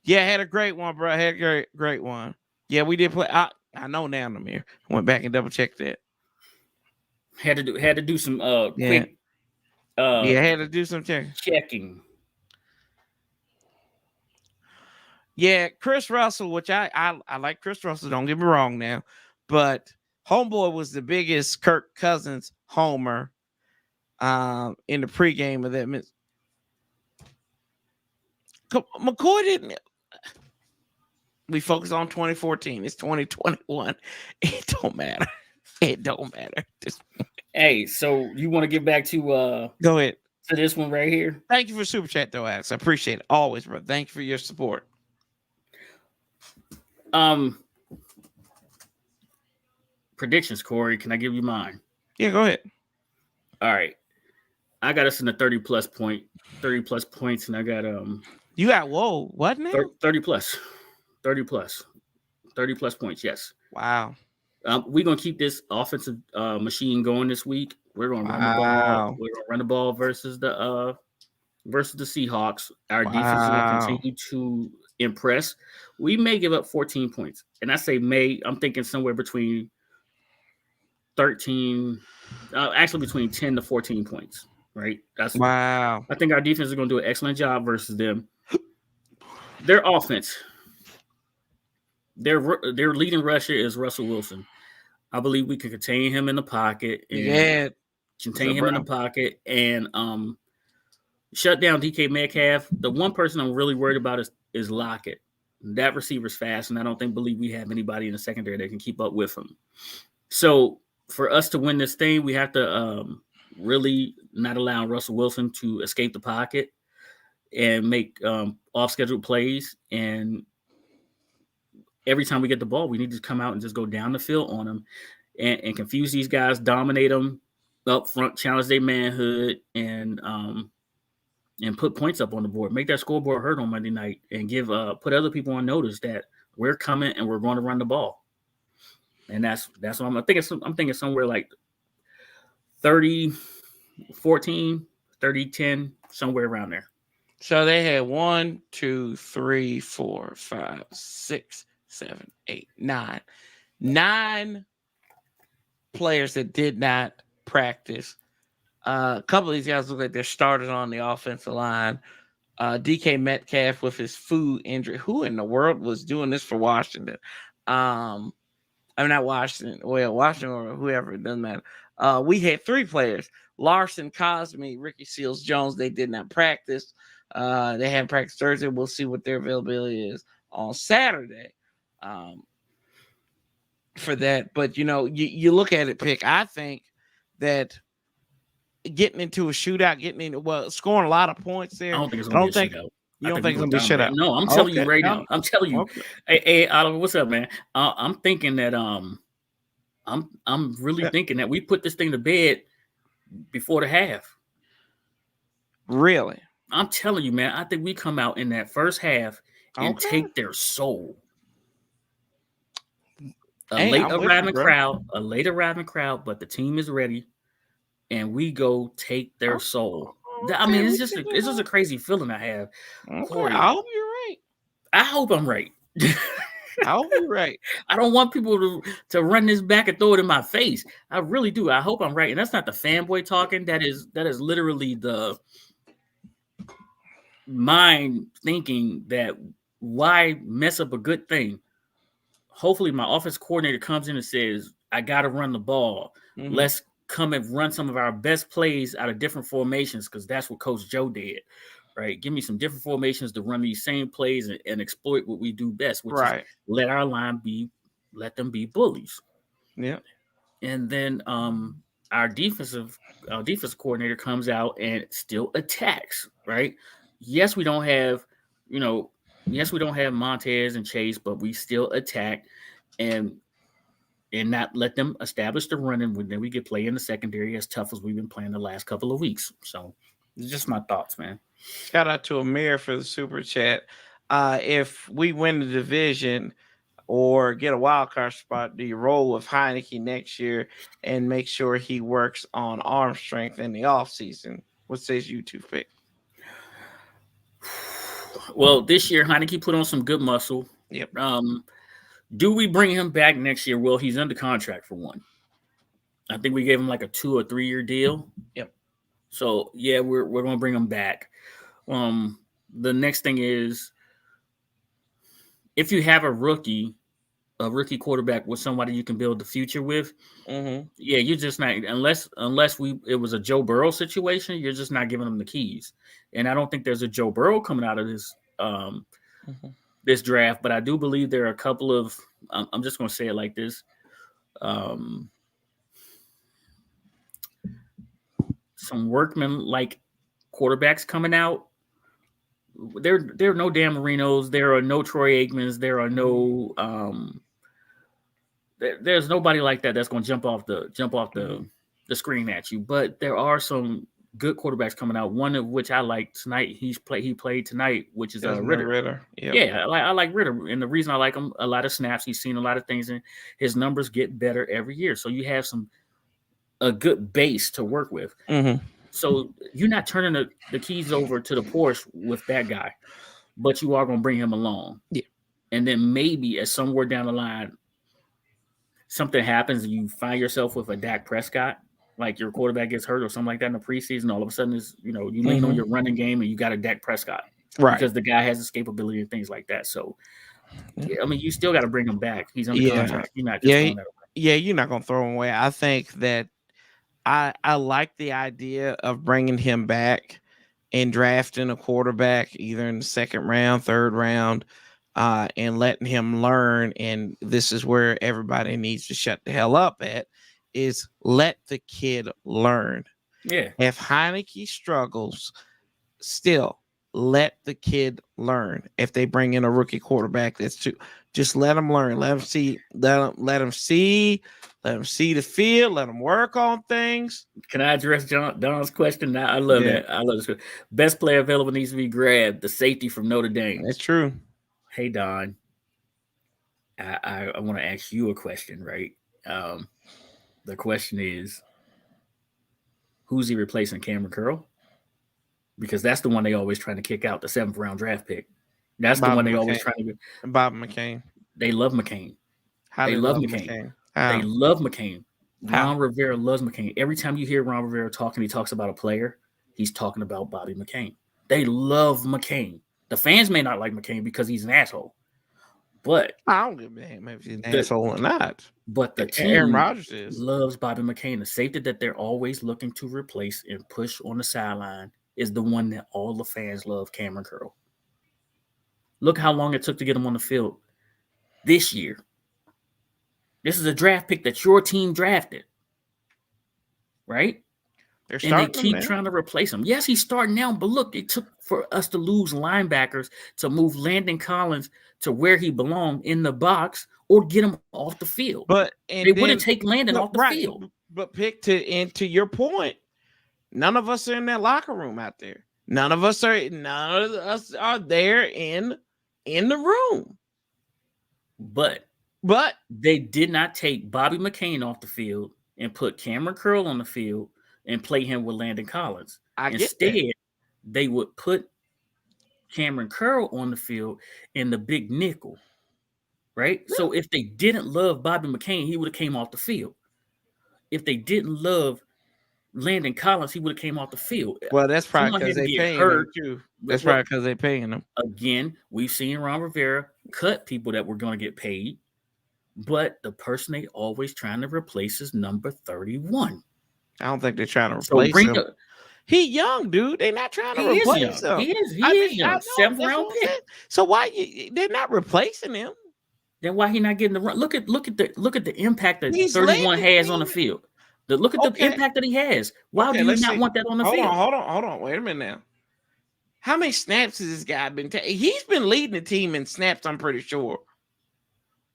Yeah, had a great one, bro. Had a great one. Yeah, we did play. I know now, Namir. Went back and double checked that. Had to do some quick. Had to do some checking. Yeah, Chris Russell, which I like Chris Russell. Don't get me wrong now, but homeboy was the biggest Kirk Cousins homer in the pregame of that. McCoy didn't. We focus on 2014. It's 2021. It don't matter. Hey, so you want to get back to go ahead to this one right here? Thank you for super chat though, Alex. I appreciate it always, bro. Thank you for your support. Predictions, Corey. Can I give you mine? Yeah, go ahead. All right. I got us in the 30 plus points, and I got You got what now? 30 plus points. Yes. Wow. We're gonna keep this offensive machine going this week. We're gonna run the ball. We're gonna run the ball versus the Seahawks. Our defense will continue to impress. We may give up 14 points, and I say may. I'm thinking somewhere between 13, actually between 10 to 14 points. Right? That's wow. I think our defense is gonna do an excellent job versus them. Their offense. Their leading rusher is Russell Wilson. I believe we can contain him in the pocket and shut down DK Metcalf. The one person I'm really worried about is Lockett. That receiver's fast, and I believe we have anybody in the secondary that can keep up with him. So for us to win this thing, we have to really not allow Russell Wilson to escape the pocket and make off-schedule plays. And every time we get the ball, we need to come out and just go down the field on them and confuse these guys, dominate them up front, challenge their manhood, and put points up on the board. Make that scoreboard hurt on Monday night and put other people on notice that we're coming and we're going to run the ball. And that's what I'm thinking somewhere like 30-14, 30-10, somewhere around there. So they had 1, 2, 3, 4, 5, 6, 7, 8, 9. 9 players that did not practice. A couple of these guys look like they're started on the offensive line. DK Metcalf with his food injury. Who in the world was doing this for Washington? I'm not Washington. Well, Washington or whoever, it doesn't matter. We had 3 players: Larson, Cosme, Ricky Seals Jones. They did not practice. They had practice Thursday. We'll see what their availability is on Saturday for that. But you look at it, Pick. I think that getting into a shootout, scoring a lot of points there. I don't think it's I gonna be don't a think shootout. you I don't think we're think it's gonna gonna be a dominate. shutout. No, I'm telling you Okay, right no, now. I'm telling you. okay. Hey, Oliver, what's up, man? I'm thinking that I'm really thinking that we put this thing to bed before the half. Really? I'm telling you, man. I think we come out in that first half and Okay. take their soul. Hey, I'm with you, bro. A late arriving crowd, but the team is ready, and we go take their soul. I Okay, mean, we it's take it just a crazy feeling I have, Okay, Corey. I hope you're right. I hope I'm right. I hope you're right. I don't want people to run this back and throw it in my face. I really do. I hope I'm right, and that's not the fanboy talking. That is literally the mind thinking that why mess up a good thing. Hopefully my offense coordinator comes in and says, I got to run the ball. Mm-hmm. Let's come and run some of our best plays out of different formations, because that's what Coach Joe did, right? Give me some different formations to run these same plays and exploit what we do best, which is let our line let them be bullies. Yeah. And then our defensive coordinator comes out and still attacks, right? Yes, we don't have, Montez and Chase, but we still attack and not let them establish the run, and then we get play in the secondary as tough as we've been playing the last couple of weeks. So it's just my thoughts, man. Shout out to Amir for the super chat. If we win the division or get a wild card spot, do you roll with Heineke next year and make sure he works on arm strength in the offseason? What says you two, Pick? Well, this year Heineke put on some good muscle. Yep. Do we bring him back next year? Well, he's under contract for one. I think we gave him like a 2 or 3 year deal. Yep. So yeah, we're gonna bring him back. The next thing is, if you have a rookie quarterback with somebody you can build the future with, mm-hmm. yeah, you're just not, unless it was a Joe Burrow situation, you're just not giving them the keys. And I don't think there's a Joe Burrow coming out of this this draft, but I do believe there are a couple of, I'm just going to say it like this, some workman-like quarterbacks coming out. There are no Dan Marinos. There are no Troy Aikmans. There are no there's nobody like that that's going to jump off the screen at you. But there are some good quarterbacks coming out. One of which I like tonight. He played tonight, which is Ritter. Yep. Yeah, I like Ritter, and the reason I like him, a lot of snaps. He's seen a lot of things, and his numbers get better every year. So you have a good base to work with. Mm-hmm. So you're not turning the keys over to the Porsche with that guy, but you are going to bring him along. Yeah. And then maybe at somewhere down the line, something happens and you find yourself with a Dak Prescott, like your quarterback gets hurt or something like that in the preseason. All of a sudden, you lean on your running game and you got a Dak Prescott, right? Because the guy has escapability and things like that. So, yeah, I mean, you still got to bring him back. He's under contract. You're not just throwing that away. Yeah, you're not going to throw him away. I think that I like the idea of bringing him back and drafting a quarterback either in the second round, third round, and letting him learn. And this is where everybody needs to shut the hell up at, is let the kid learn. Yeah. If Heineke struggles, still let the kid learn. If they bring in a rookie quarterback, just let him learn. Let him see. Let him see the field. Let him work on things. Can I address Don's question? I love that. I love this. Best player available needs to be grabbed. The safety from Notre Dame. That's true. Hey, Don. I want to ask you a question, right? The question is, who's he replacing? Cameron Curl? Because that's the one they always trying to kick out, the 7th round draft pick. That's the one they always trying to get. Bob McCain. They love McCain. They love McCain. They love McCain. Ron Rivera loves McCain. Every time you hear Ron Rivera talking, he talks about a player. He's talking about Bobby McCain. They love McCain. The fans may not like McCain because he's an asshole, but I don't give a damn if he's an the asshole or not. the Aaron team Rodgers is. loves Bobby McCain. The safety that they're always looking to replace and push on the sideline is the one that all the fans love, Cameron Curl. Look how long it took to get him on the field this year. This is a draft pick that your team drafted, right? They're And they starting keep him now. trying to replace him. Yes, he's starting now, but look, it took for us to lose linebackers to move Landon Collins to where he belonged in the box or get him off the field. But They and wouldn't then take Landon off the right, field. but pick to your point. None of us are in that locker room out there. None of us are there in the room. But But they did not take Bobby McCain off the field and put Cameron Curl on the field and play him with Landon Collins. I get Instead, that. they would put Cameron Curl on the field in the big nickel, right? Yeah. So if they didn't love Bobby McCain, he would have came off the field. If they didn't love Landon Collins, he would have came off the field. Well, that's probably Someone because had to they get paying hurt. him too. But That's look, probably because they paying him. again, we've seen Ron Rivera cut people that were going to get paid, but the person they always trying to replace is number 31. I don't think they're trying to So replace bring him. the, He young, dude. They're not trying to he is replace young. him. He is I young. know, 7th that's round what I'm pick. saying. So why they're not replacing him? Then why he not getting the run? Look at the impact that He's 31 led the has on the team. field. Look at the Okay. impact that he has. Why Okay, do you let's not see. want that on the Hold field? on. Wait a minute now. How many snaps has this guy been taking? He's been leading the team in snaps, I'm pretty sure.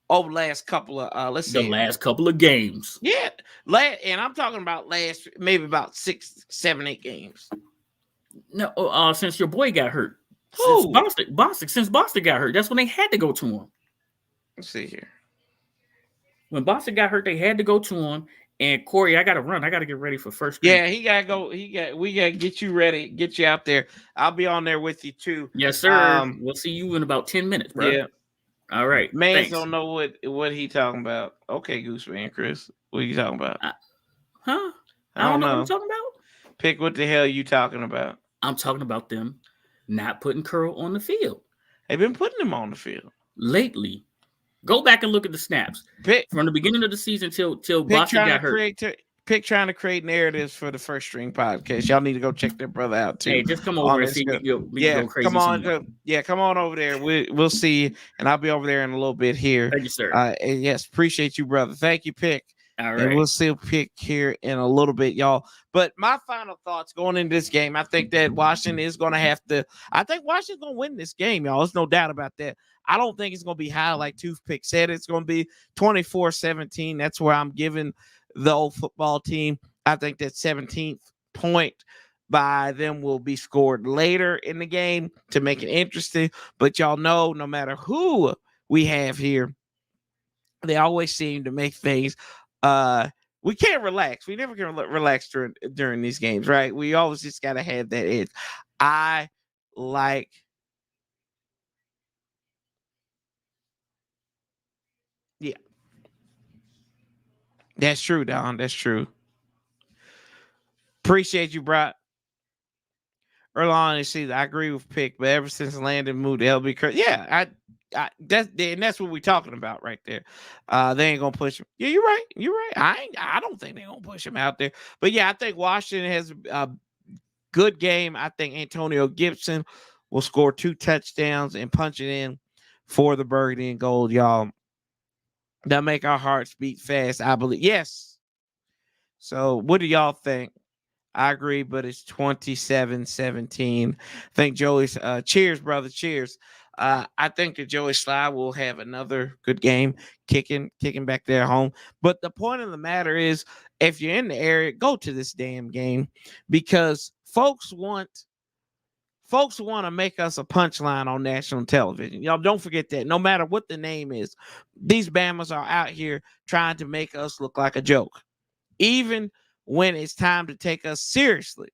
Over the last couple of The last couple of games. Yeah. And I'm talking about maybe about 6, 7, 8 games. No, since your boy got hurt. Who? Since Boston got hurt, that's when they had to go to him. Let's see here. When Boston got hurt, they had to go to him. And Corey, I gotta run. I gotta get ready for first. Yeah, he gotta go. We gotta get you ready, get you out there. I'll be on there with you too. Yes, sir. We'll see you in about 10 minutes, bro. Yeah. All right. Mans don't know what he talking about. Okay, Gooseman, Chris. What are you talking about? Huh? I don't know. What I'm talking about. Pick what the hell you talking about. I'm talking about them not putting Curl on the field. They've been putting him on the field Lately. Go back and look at the snaps. From the beginning of the season till Boston got hurt. Pick trying to create narratives for the First String podcast. Y'all need to go check their brother out too. Hey, just come over and see we go crazy. Come on, come on over there. We'll see you, and I'll be over there in a little bit here. Thank you, sir. And yes, appreciate you, brother. Thank you, Pick. All right. And we'll see Pick here in a little bit, y'all. But my final thoughts going into this game, I think that Washington is going to have to. I think Washington's going to win this game, y'all. There's no doubt about that. I don't think it's going to be high like Toothpick said. It's going to be 24-17. That's where I'm giving the old football team. I think that 17th point by them will be scored later in the game to make it interesting. But y'all know, no matter who we have here, they always seem to make things. We can't relax. We never can relax during these games, right? We always just got to have that edge. I like. Yeah. That's true, Don. That's true. Appreciate you, Brock. Early on in the season, I agree with Pick, but ever since Landon moved to LB, yeah, that's what we're talking about right there. They ain't gonna push him. Yeah, you're right. You're right. I don't think they're gonna push him out there. But yeah, I think Washington has a good game. I think Antonio Gibson will score 2 touchdowns and punch it in for the burgundy and gold, y'all. That make our hearts beat fast, I believe. Yes. So what do y'all think? I agree, but it's 27-17. I think Joey's cheers, brother. Cheers. I think that Joey Sly will have another good game kicking back there home. But the point of the matter is, if you're in the area, go to this damn game because folks want to make us a punchline on national television. Y'all don't forget that. No matter what the name is, these Bamas are out here trying to make us look like a joke. Even when it's time to take us seriously,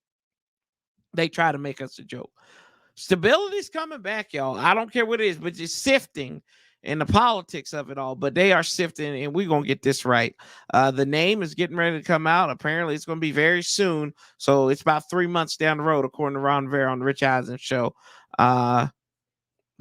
they try to make us a joke. Stability's coming back, y'all. I don't care what it is, but it's sifting and the politics of it all, but they are sifting, and we're going to get this right. The name is getting ready to come out. Apparently, it's going to be very soon. So it's about 3 months down the road, according to Ron Rivera on the Rich Eisen show.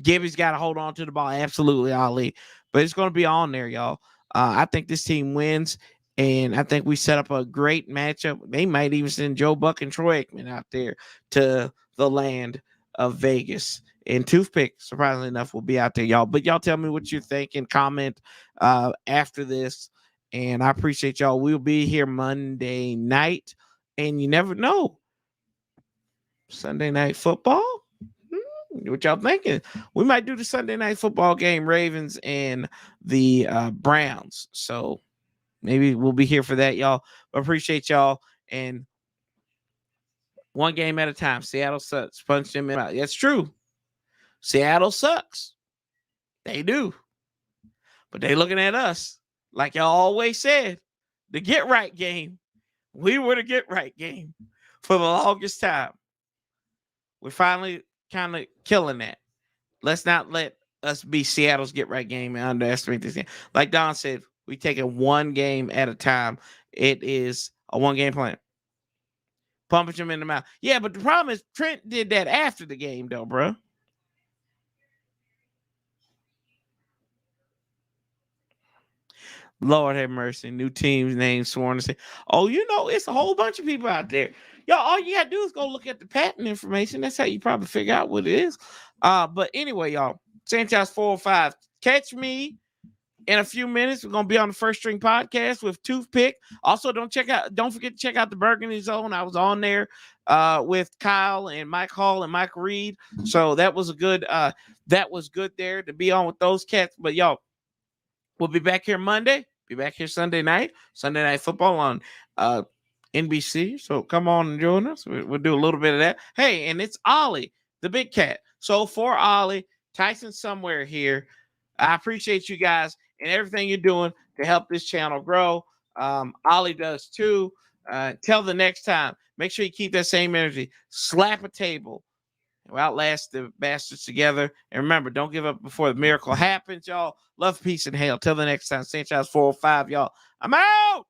Gibby's got to hold on to the ball. Absolutely, Ali. But it's going to be on there, y'all. I think this team wins, and I think we set up a great matchup. They might even send Joe Buck and Troy Aikman out there to the land of Vegas. And Toothpick, surprisingly enough, will be out there, y'all. But y'all tell me what you're thinking. Comment after this. And I appreciate y'all. We'll be here Monday night. And you never know. Sunday night football? What y'all thinking? We might do the Sunday night football game, Ravens and the Browns. So maybe we'll be here for that, y'all. But appreciate y'all. And one game at a time. Seattle sucks. Punch them out. That's true. Seattle sucks. They do. But they looking at us, like y'all always said, the get right game. We were the get right game for the longest time. We're finally kind of killing that. Let's not let us be Seattle's get right game and underestimate this game. Like Don said, we take it one game at a time. It is a one game plan. Pumping them in the mouth. Yeah, but the problem is Trent did that after the game, though, bro. Lord have mercy. New teams names sworn to say, oh, you know, it's a whole bunch of people out there. Y'all, all you gotta do is go look at the patent information. That's how you probably figure out what it is. But anyway, y'all, Sanchez 405. Catch me in a few minutes. We're gonna be on the First String Podcast with Toothpick. Also, don't forget to check out the Burgundy Zone. I was on there with Kyle and Mike Hall and Mike Reed. So that was good there to be on with those cats. But y'all, we'll be back here Monday. Be back here Sunday night football on NBC. So come on and join us. We'll do a little bit of that. Hey, and it's Ollie, the big cat. So for Ollie, Tyson somewhere here, I appreciate you guys and everything you're doing to help this channel grow. Ollie does too. Till the next time, make sure you keep that same energy. Slap a table. We'll outlast the bastards together. And remember, don't give up before the miracle happens, y'all. Love, peace, and hail. Till the next time, Sanchez 405, y'all. I'm out.